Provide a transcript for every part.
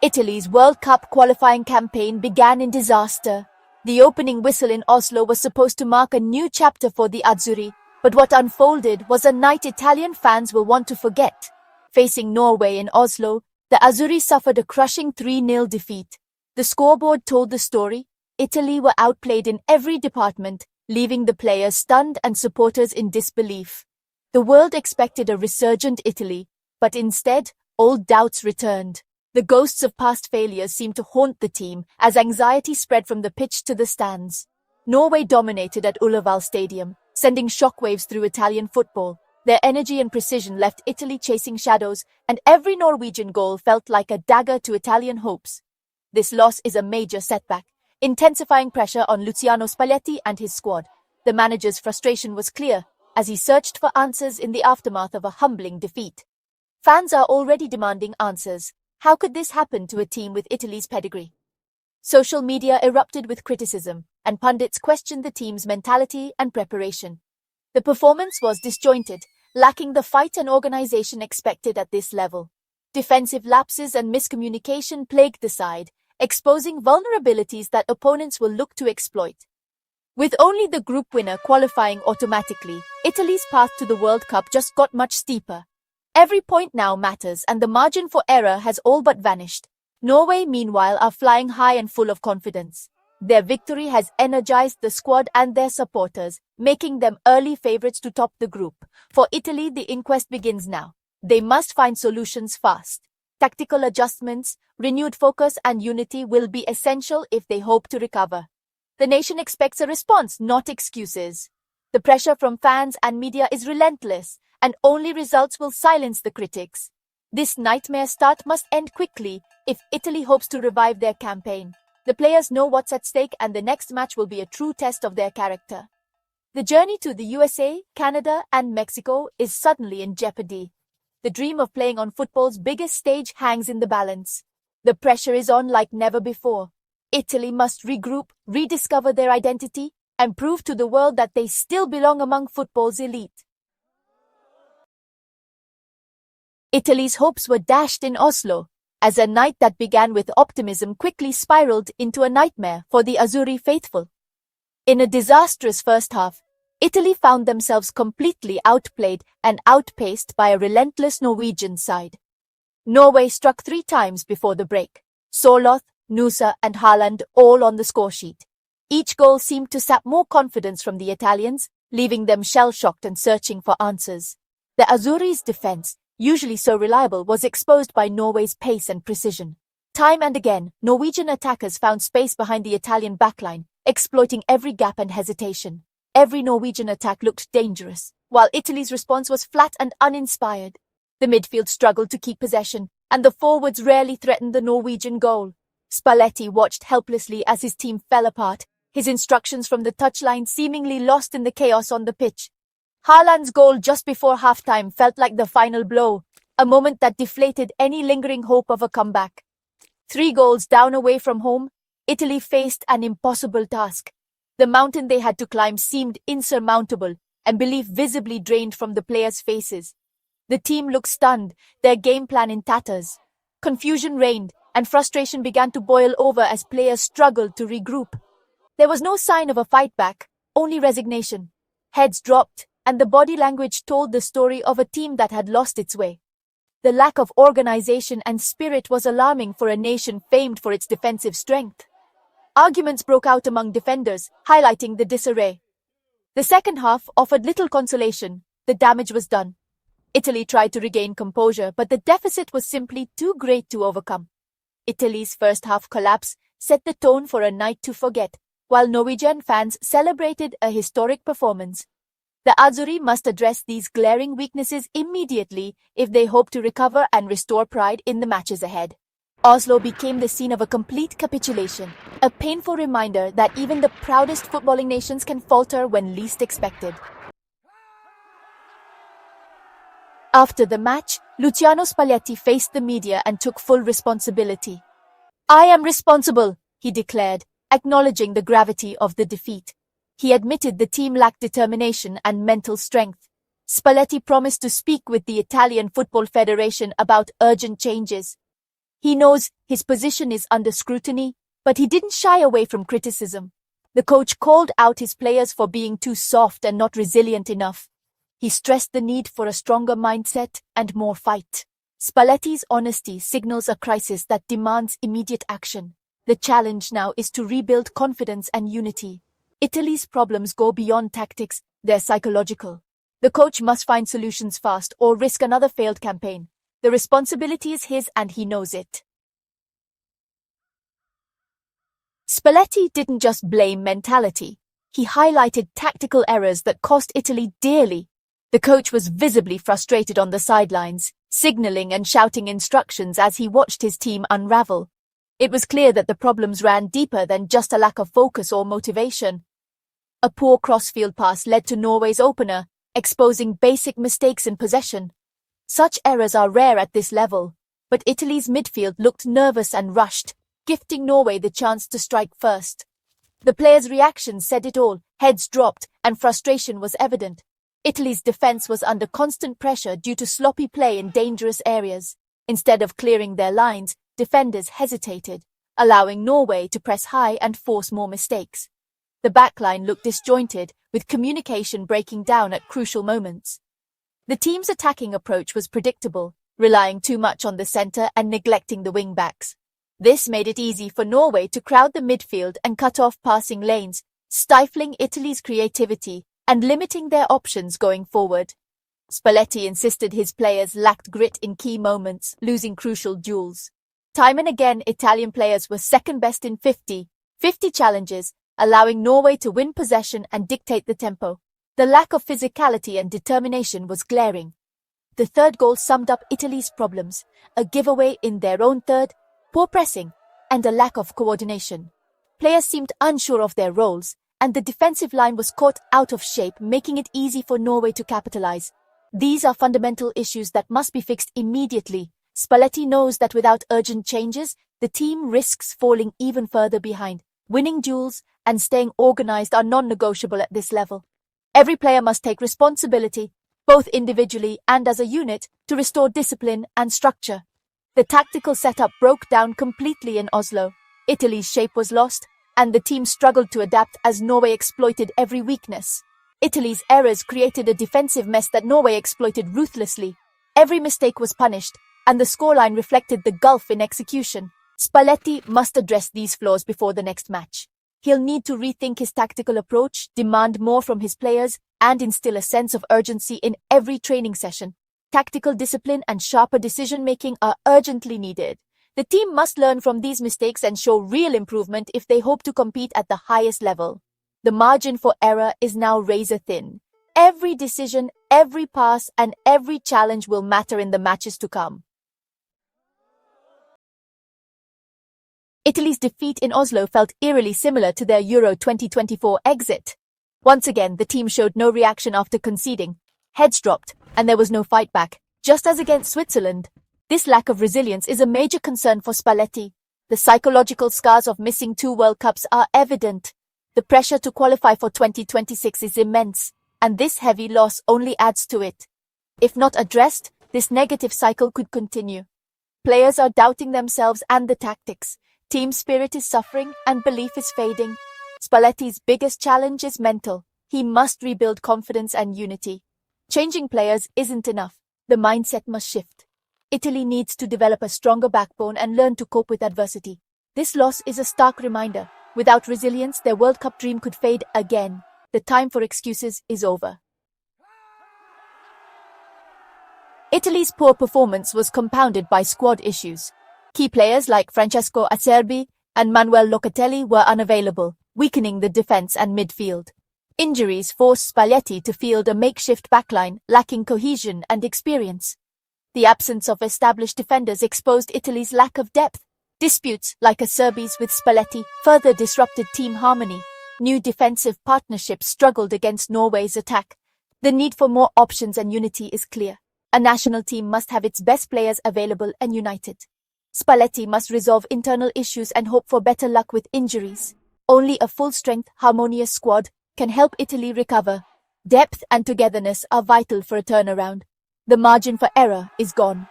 Italy's World Cup qualifying campaign began in disaster. The opening whistle in Oslo was supposed to mark a new chapter for the azzurri, but what unfolded was a night Italian fans will want to forget. Facing Norway in Oslo, the azzurri suffered a crushing 3-0 defeat. The scoreboard told the story. Italy were outplayed in every department, leaving the players stunned and supporters in disbelief. The world expected a resurgent Italy, but instead, old doubts returned. The ghosts of past failures seemed to haunt the team as anxiety spread from the pitch to the stands. Norway dominated at Ullevål Stadium, sending shockwaves through Italian football. Their energy and precision left Italy chasing shadows, and every Norwegian goal felt like a dagger to Italian hopes. This loss is a major setback, intensifying pressure on Luciano Spalletti and his squad. The manager's frustration was clear as he searched for answers in the aftermath of a humbling defeat. Fans are already demanding answers. How could this happen to a team with Italy's pedigree? Social media erupted with criticism, and pundits questioned the team's mentality and preparation. The performance was disjointed, lacking the fight and organization expected at this level. Defensive lapses and miscommunication plagued the side, exposing vulnerabilities that opponents will look to exploit. With only the group winner qualifying automatically, Italy's path to the World Cup just got much steeper. Every point now matters, and the margin for error has all but vanished. Norway, meanwhile, are flying high and full of confidence. Their victory has energized the squad and their supporters, making them early favorites to top the group. For Italy, the inquest begins now. They must find solutions fast. Tactical adjustments, renewed focus, and unity will be essential if they hope to recover. The nation expects a response, not excuses. The pressure from fans and media is relentless, and only results will silence the critics. This nightmare start must end quickly if Italy hopes to revive their campaign. The players know what's at stake, and the next match will be a true test of their character. The journey to the USA, Canada, and Mexico is suddenly in jeopardy. The dream of playing on football's biggest stage hangs in the balance. The pressure is on like never before. Italy must regroup, rediscover their identity, and prove to the world that they still belong among football's elite. Italy's hopes were dashed in Oslo, as a night that began with optimism quickly spiraled into a nightmare for the azzurri faithful. In a disastrous first half, Italy found themselves completely outplayed and outpaced by a relentless Norwegian side. Norway struck 3 times before the break. Sørloth, Nusa, and Haaland all on the scoresheet. Each goal seemed to sap more confidence from the Italians, leaving them shell-shocked and searching for answers. The azzurri's defense, usually so reliable, was exposed by Norway's pace and precision. Time and again, Norwegian attackers found space behind the Italian backline, exploiting every gap and hesitation. Every Norwegian attack looked dangerous, while Italy's response was flat and uninspired. The midfield struggled to keep possession, and the forwards rarely threatened the Norwegian goal. Spalletti watched helplessly as his team fell apart, his instructions from the touchline seemingly lost in the chaos on the pitch. Haaland's goal just before halftime felt like the final blow, a moment that deflated any lingering hope of a comeback. 3 goals down away from home, Italy faced an impossible task. The mountain they had to climb seemed insurmountable, and belief visibly drained from the players' faces. The team looked stunned, their game plan in tatters. Confusion reigned, and frustration began to boil over as players struggled to regroup. There was no sign of a fight back, only resignation. Heads dropped, and the body language told the story of a team that had lost its way. The lack of organization and spirit was alarming for a nation famed for its defensive strength. Arguments broke out among defenders, highlighting the disarray. The second half offered little consolation. The damage was done. Italy tried to regain composure, but the deficit was simply too great to overcome. Italy's first half collapse set the tone for a night to forget, while Norwegian fans celebrated a historic performance. The azzurri must address these glaring weaknesses immediately if they hope to recover and restore pride in the matches ahead. Oslo became the scene of a complete capitulation, a painful reminder that even the proudest footballing nations can falter when least expected. After the match, Luciano Spalletti faced the media and took full responsibility. "I am responsible," he declared, acknowledging the gravity of the defeat. He admitted the team lacked determination and mental strength. Spalletti promised to speak with the Italian Football Federation about urgent changes. He knows his position is under scrutiny, but he didn't shy away from criticism. The coach called out his players for being too soft and not resilient enough. He stressed the need for a stronger mindset and more fight. Spalletti's honesty signals a crisis that demands immediate action. The challenge now is to rebuild confidence and unity. Italy's problems go beyond tactics, they're psychological. The coach must find solutions fast or risk another failed campaign. The responsibility is his and he knows it. Spalletti didn't just blame mentality. He highlighted tactical errors that cost Italy dearly. The coach was visibly frustrated on the sidelines, signaling and shouting instructions as he watched his team unravel. It was clear that the problems ran deeper than just a lack of focus or motivation. A poor crossfield pass led to Norway's opener, exposing basic mistakes in possession. Such errors are rare at this level, but Italy's midfield looked nervous and rushed, gifting Norway the chance to strike first. The players' reactions said it all, heads dropped, and frustration was evident. Italy's defense was under constant pressure due to sloppy play in dangerous areas. Instead of clearing their lines, defenders hesitated, allowing Norway to press high and force more mistakes. The backline looked disjointed, with communication breaking down at crucial moments. The team's attacking approach was predictable, relying too much on the centre and neglecting the wing-backs. This made it easy for Norway to crowd the midfield and cut off passing lanes, stifling Italy's creativity and limiting their options going forward. Spalletti insisted his players lacked grit in key moments, losing crucial duels. Time and again, Italian players were second best in 50 challenges, allowing Norway to win possession and dictate the tempo. The lack of physicality and determination was glaring. The third goal summed up Italy's problems: a giveaway in their own third, poor pressing, and a lack of coordination. Players seemed unsure of their roles, and the defensive line was caught out of shape, making it easy for Norway to capitalize. These are fundamental issues that must be fixed immediately. Spalletti knows that without urgent changes, the team risks falling even further behind. Winning duels and staying organized are non-negotiable at this level. Every player must take responsibility, both individually and as a unit, to restore discipline and structure. The tactical setup broke down completely in Oslo. Italy's shape was lost, and the team struggled to adapt as Norway exploited every weakness. Italy's errors created a defensive mess that Norway exploited ruthlessly. Every mistake was punished, and the scoreline reflected the gulf in execution. Spalletti must address these flaws before the next match. He'll need to rethink his tactical approach, demand more from his players, and instill a sense of urgency in every training session. Tactical discipline and sharper decision-making are urgently needed. The team must learn from these mistakes and show real improvement if they hope to compete at the highest level. The margin for error is now razor thin. Every decision, every pass, and every challenge will matter in the matches to come. Italy's defeat in Oslo felt eerily similar to their Euro 2024 exit. Once again, the team showed no reaction after conceding. Heads dropped, and there was no fight back, just as against Switzerland. This lack of resilience is a major concern for Spalletti. The psychological scars of missing 2 World Cups are evident. The pressure to qualify for 2026 is immense, and this heavy loss only adds to it. If not addressed, this negative cycle could continue. Players are doubting themselves and the tactics. Team spirit is suffering and belief is fading. Spalletti's biggest challenge is mental. He must rebuild confidence and unity. Changing players isn't enough. The mindset must shift. Italy needs to develop a stronger backbone and learn to cope with adversity. This loss is a stark reminder. Without resilience, their World Cup dream could fade again. The time for excuses is over. Italy's poor performance was compounded by squad issues. Key players like Francesco Acerbi and Manuel Locatelli were unavailable, weakening the defense and midfield. Injuries forced Spalletti to field a makeshift backline, lacking cohesion and experience. The absence of established defenders exposed Italy's lack of depth. Disputes, like Acerbi's with Spalletti, further disrupted team harmony. New defensive partnerships struggled against Norway's attack. The need for more options and unity is clear. A national team must have its best players available and united. Spalletti must resolve internal issues and hope for better luck with injuries. Only a full-strength, harmonious squad can help Italy recover. Depth and togetherness are vital for a turnaround. The margin for error is gone.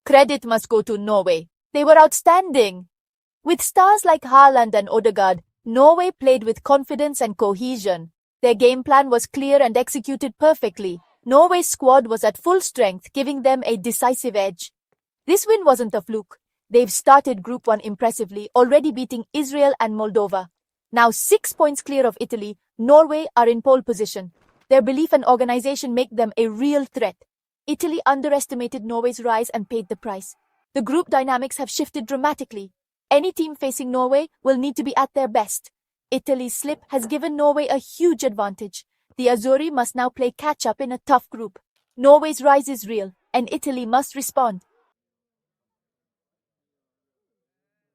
Credit must go to Norway. They were outstanding. With stars like Haaland and Odegaard, Norway played with confidence and cohesion. Their game plan was clear and executed perfectly. Norway's squad was at full strength, giving them a decisive edge. This win wasn't a fluke. They've started Group 1 impressively, already beating Israel and Moldova. Now 6 points clear of Italy, Norway are in pole position. Their belief and organization make them a real threat. Italy underestimated Norway's rise and paid the price. The group dynamics have shifted dramatically. Any team facing Norway will need to be at their best. Italy's slip has given Norway a huge advantage. The Azzurri must now play catch-up in a tough group. Norway's rise is real, and Italy must respond.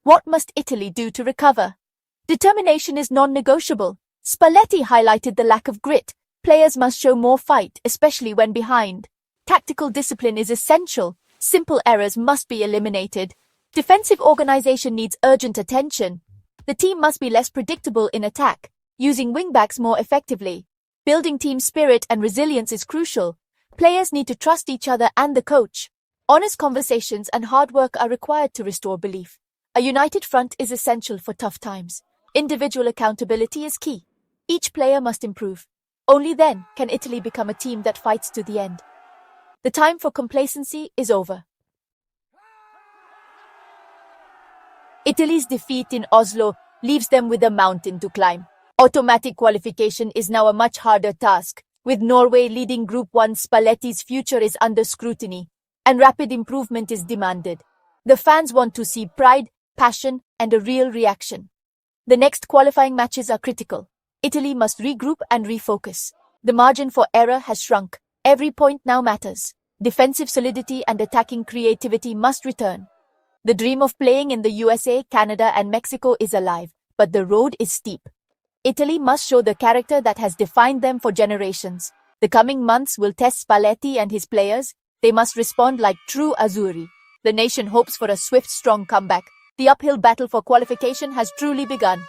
What must Italy do to recover? Determination is non-negotiable. Spalletti highlighted the lack of grit. Players must show more fight, especially when behind. Tactical discipline is essential. Simple errors must be eliminated. Defensive organization needs urgent attention. The team must be less predictable in attack, using wingbacks more effectively. Building team spirit and resilience is crucial. Players need to trust each other and the coach. Honest conversations and hard work are required to restore belief. A united front is essential for tough times. Individual accountability is key. Each player must improve. Only then can Italy become a team that fights to the end. The time for complacency is over. Italy's defeat in Oslo leaves them with a mountain to climb. Automatic qualification is now a much harder task. With Norway leading Group 1, Spalletti's future is under scrutiny, and rapid improvement is demanded. The fans want to see pride, passion, and a real reaction. The next qualifying matches are critical. Italy must regroup and refocus. The margin for error has shrunk. Every point now matters. Defensive solidity and attacking creativity must return. The dream of playing in the USA, Canada, and Mexico is alive, but the road is steep. Italy must show the character that has defined them for generations. The coming months will test Spalletti and his players. They must respond like true Azzurri. The nation hopes for a swift, strong comeback. The uphill battle for qualification has truly begun.